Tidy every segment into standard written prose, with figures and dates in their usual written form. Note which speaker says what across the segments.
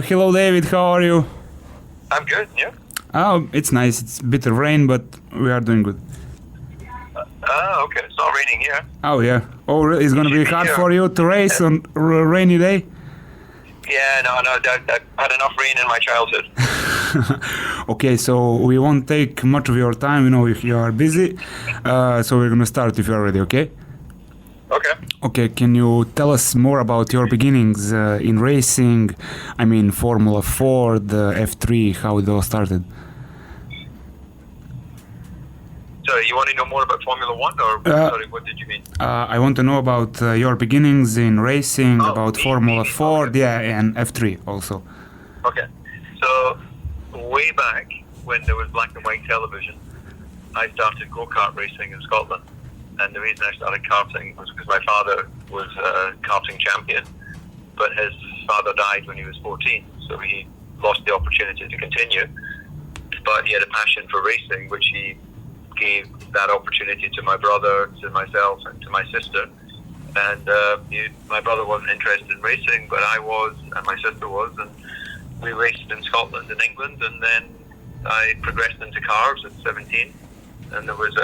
Speaker 1: Hello, David. How are you?
Speaker 2: I'm good, yeah.
Speaker 1: Oh, it's nice. It's a bit of rain, but we are doing good.
Speaker 2: Okay. It's not raining here.
Speaker 1: Oh, yeah. Oh, really? It's going to be hard
Speaker 2: Yeah.
Speaker 1: for you to race on a rainy day?
Speaker 2: Yeah, no, I had enough rain in my childhood.
Speaker 1: Okay, so we won't take much of your time, you know, if you are busy. So we're going to start if you're ready, okay?
Speaker 2: Okay.
Speaker 1: Okay, can you tell us more about your beginnings in racing? I mean, Formula 4, the F3, how it all started?
Speaker 2: So you want to know more about Formula 1 or sorry, what did you mean?
Speaker 1: I want to know about your beginnings in racing, about
Speaker 2: me,
Speaker 1: Formula
Speaker 2: me,
Speaker 1: 4,
Speaker 2: okay.
Speaker 1: yeah, and F3 also.
Speaker 2: Okay. So way back when there was black and white television, I started go-kart racing in Scotland. And the reason I started karting was because my father was a karting champion, but his father died when he was 14, so he lost the opportunity to continue. But he had a passion for racing, which he gave that opportunity to my brother, to myself, and to my sister. And my brother wasn't interested in racing, but I was, and my sister was, and we raced in Scotland and England. And then I progressed into cars at 17, and there was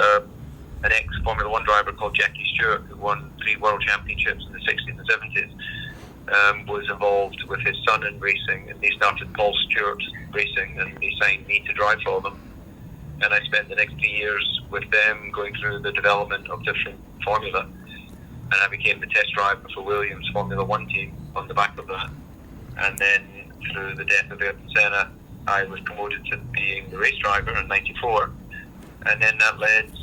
Speaker 2: an ex-Formula 1 driver called Jackie Stewart, who won 3 world championships in the 60s and 70s, was involved with his son in racing, and he started Paul Stewart Racing, and he signed me to drive for them. And I spent the next 3 years with them going through the development of different formula. And I became the test driver for Williams' Formula 1 team on the back of that. And then through the death of Ayrton Senna, I was promoted to being the race driver in '94. And then that led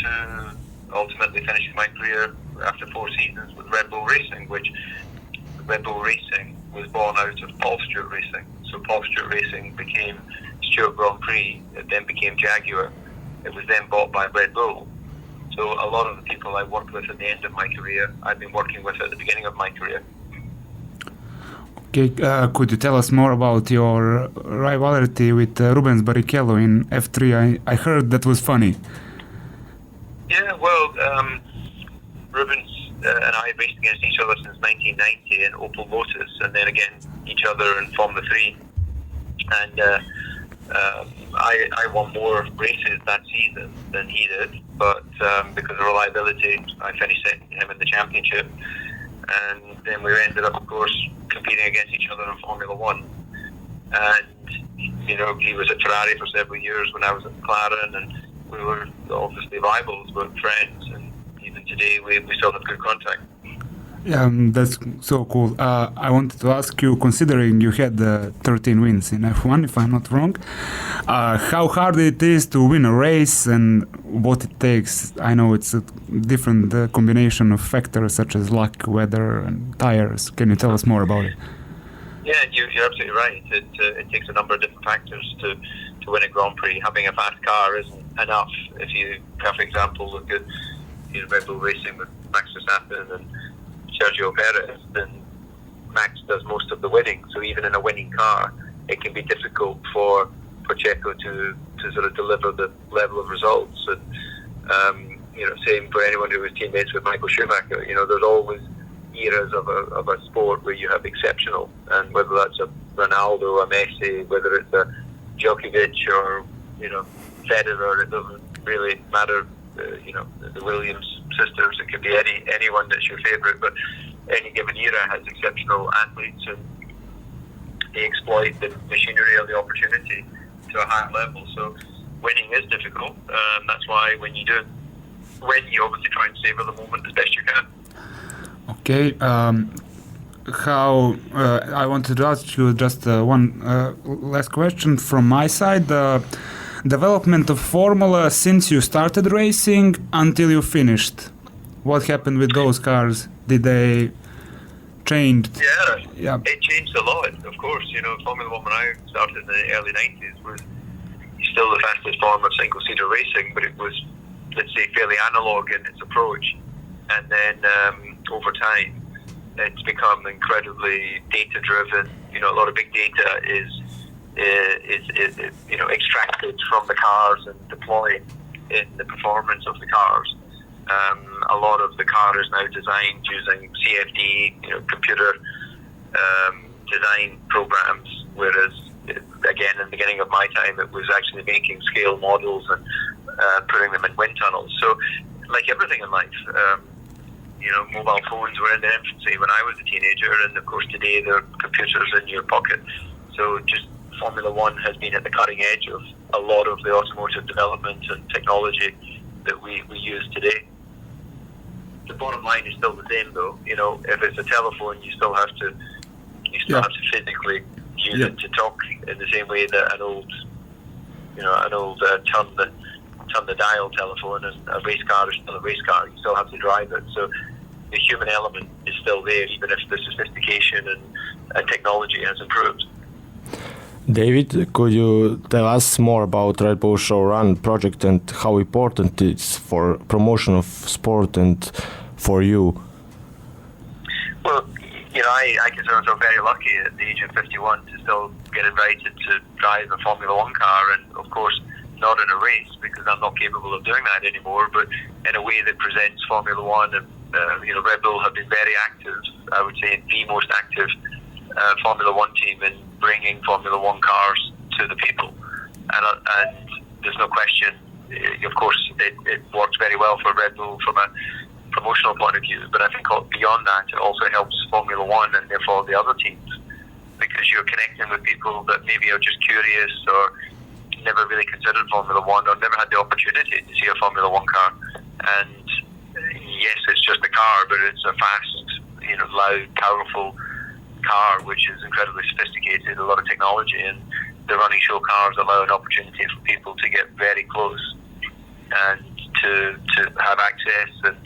Speaker 2: to ultimately finishing my career after 4 seasons with Red Bull Racing, which Red Bull Racing was born out of Paul Stewart Racing. So Paul Stewart Racing became Stewart Grand Prix, it then became Jaguar. It was then bought by Red Bull. So a lot of the people I worked with at the end of my career, I've been working with at the beginning of my career.
Speaker 1: Okay, could you tell us more about your rivalry with Rubens Barrichello in F3? I heard that was funny.
Speaker 2: Yeah, well, Rubens and I raced against each other since 1990 in Opel Lotus, and then again each other in Formula 3. And I won more races that season than he did, but because of reliability, I finished second to him in the championship. And then we ended up, of course, competing against each other in Formula 1. And, you know, he was at Ferrari for several years when I was at McLaren, and we were obviously rivals, but friends. And even today, we still have good contact.
Speaker 1: That's so cool. I wanted to ask you, considering you had 13 wins in F1, if I'm not wrong, how hard it is to win a race and what it takes. I know it's a different combination of factors such as luck, weather, and tires. Can you tell us more about it?
Speaker 2: Yeah, you're absolutely right. It takes a number of different factors to win a Grand Prix. Having a fast car isn't enough. If you, for example, look at Red Bull Racing with Max Verstappen and Sergio Perez, then Max does most of the winning. So even in a winning car, it can be difficult for Checo to sort of deliver the level of results. And same for anyone who was teammates with Michael Schumacher. You know, there's always eras of a sport where you have exceptional, and whether that's a Ronaldo, a Messi, whether it's a Djokovic or Federer, it doesn't really matter. The Williams sisters, it could be anyone that's your favourite, but any given era has exceptional athletes, and they exploit the machinery or the opportunity to a high level. So winning is difficult. That's why when you do win, you obviously try and savour the moment as best you can.
Speaker 1: Okay. I wanted to ask you just one last question from my side. Development of Formula since you started racing until you finished. What happened with those cars? Did they change?
Speaker 2: Yeah, it changed a lot, of course. Formula 1 when I started in the early 90s was still the fastest form of single-seater racing, but it was, let's say, fairly analog in its approach. And then over time, it's become incredibly data-driven. A lot of big data is extracted from the cars and deployed in the performance of the cars. A lot of the car is now designed using CFD, computer design programs, time it was actually making scale models and putting them in wind tunnels. So, like everything in life, mobile phones were in their infancy when I was a teenager, and of course today they're computers in your pocket. So just Formula One has been at the cutting edge of a lot of the automotive development and technology that we use today. The bottom line is still the same, though. If it's a telephone, you still have to physically use it to talk in the same way that an old turn the dial telephone, and a race car is still a race car. You still have to drive it. So the human element is still there, even if the sophistication and technology has improved.
Speaker 3: David, could you tell us more about Red Bull Showrun project and how important it is for promotion of sport and for you?
Speaker 2: Well, I consider myself very lucky at the age of 51 to still get invited to drive a Formula One car, and of course not in a race because I'm not capable of doing that anymore, but in a way that presents Formula One. And Red Bull have been very active, I would say the most active Formula One team in bringing Formula One cars to the people, and there's no question. Of course, it works very well for Red Bull from a promotional point of view, but I think beyond that, it also helps Formula One and therefore the other teams, because you're connecting with people that maybe are just curious or never really considered Formula One or never had the opportunity to see a Formula One car. And yes, it's just a car, but it's a fast, loud, powerful car which is incredibly sophisticated, a lot of technology, and the running show cars allow an opportunity for people to get very close and to have access and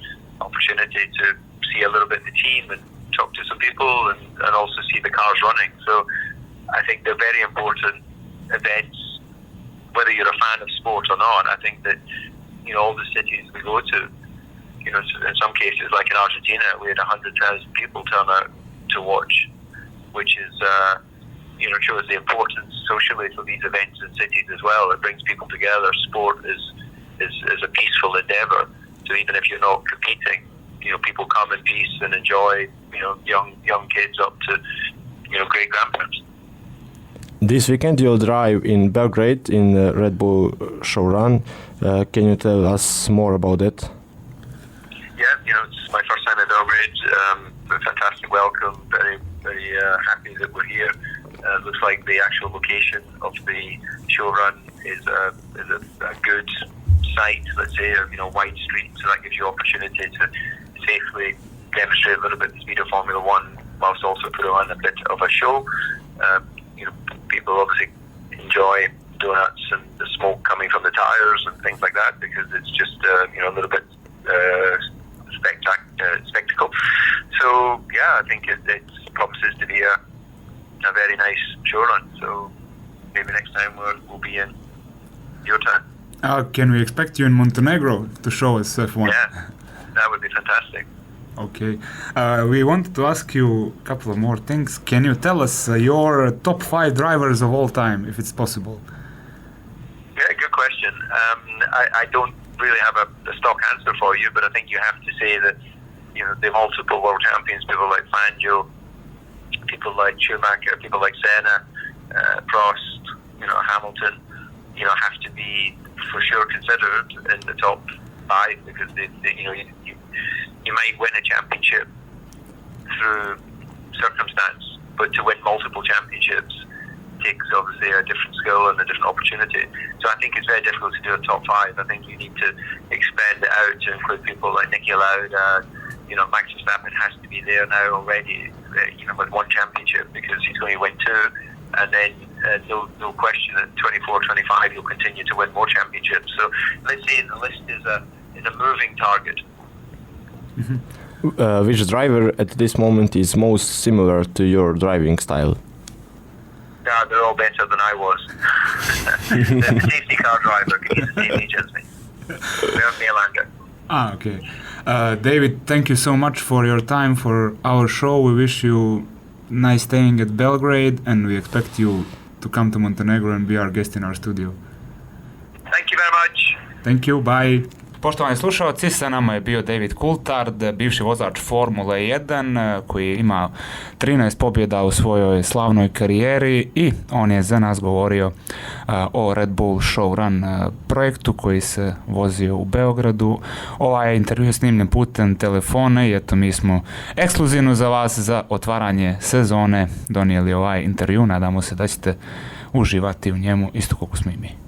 Speaker 2: opportunity to see a little bit of the team and talk to some people and also see the cars running. So I think they're very important events, whether you're a fan of sport or not. I think that all the cities we go to, in some cases like in Argentina, we had 100,000 people turn out to watch, which is shows the importance socially for these events in cities as well. It brings people together. Sport is a peaceful endeavour. So even if you're not competing, people come in peace and enjoy. Young kids up to great grandparents.
Speaker 3: This weekend you'll drive in Belgrade in Red Bull Showrun. Can you tell us more about it?
Speaker 2: Yeah, it's my first time in Belgrade. A fantastic welcome. Very, very happy that we're here. Looks like the actual location of the show run is a good site, let's say, wide street, so that gives you opportunity to safely demonstrate a little bit the speed of Formula One whilst also put on a bit of a show. People obviously enjoy donuts and the smoke coming from the tires and things like that because it's just a little bit spectacle. So yeah, I think it promises to be a very nice show run. So maybe next time we'll be in your town.
Speaker 1: Can we expect you in Montenegro to show us F1?
Speaker 2: Yeah, that would be fantastic.
Speaker 1: Okay. We wanted to ask you a couple of more things. Can you tell us your top 5 drivers of all time, if it's possible?
Speaker 2: Yeah, good question. I don't really have a stock answer for you, but I think you have to say that the multiple world champions, people like Fangio, people like Schumacher, people like Senna, Prost, Hamilton, have to be for sure considered in the top 5 because you might win a championship through circumstance, but to win multiple championships takes obviously a different skill and a different opportunity. So I think it's very difficult to do a top 5. I think you need to expand it out to include people like Niki Lauda. Max Verstappen has to be there now already, with 1 championship because he's going to win 2, and then no question at 24, 25 he'll continue to win more championships. So let's say the list is a moving target.
Speaker 3: Mm-hmm. Which driver at this moment is most similar to your driving style?
Speaker 2: Yeah, they're all better than I was. The safety car driver, he's the same age as me. Melander.
Speaker 1: Okay. David, thank you so much for your time for our show. We wish you nice staying at Belgrade, and we expect you to come to Montenegro and be our guest in our studio.
Speaker 2: Thank you very much.
Speaker 1: Thank you. Bye. Poštovani slušalci, sa nama je bio Dejvdiom Kultard, bivši vozač Formule 1 koji ima 13 pobjeda u svojoj slavnoj karijeri i on je za nas govorio o Red Bull Run projektu koji se vozio u Beogradu. Ovaj intervju je snimljen putem telefona i eto mi smo ekskluzivno za vas za otvaranje sezone donijeli ovaj intervju. Nadamo se da ćete uživati u njemu isto kako smo i mi.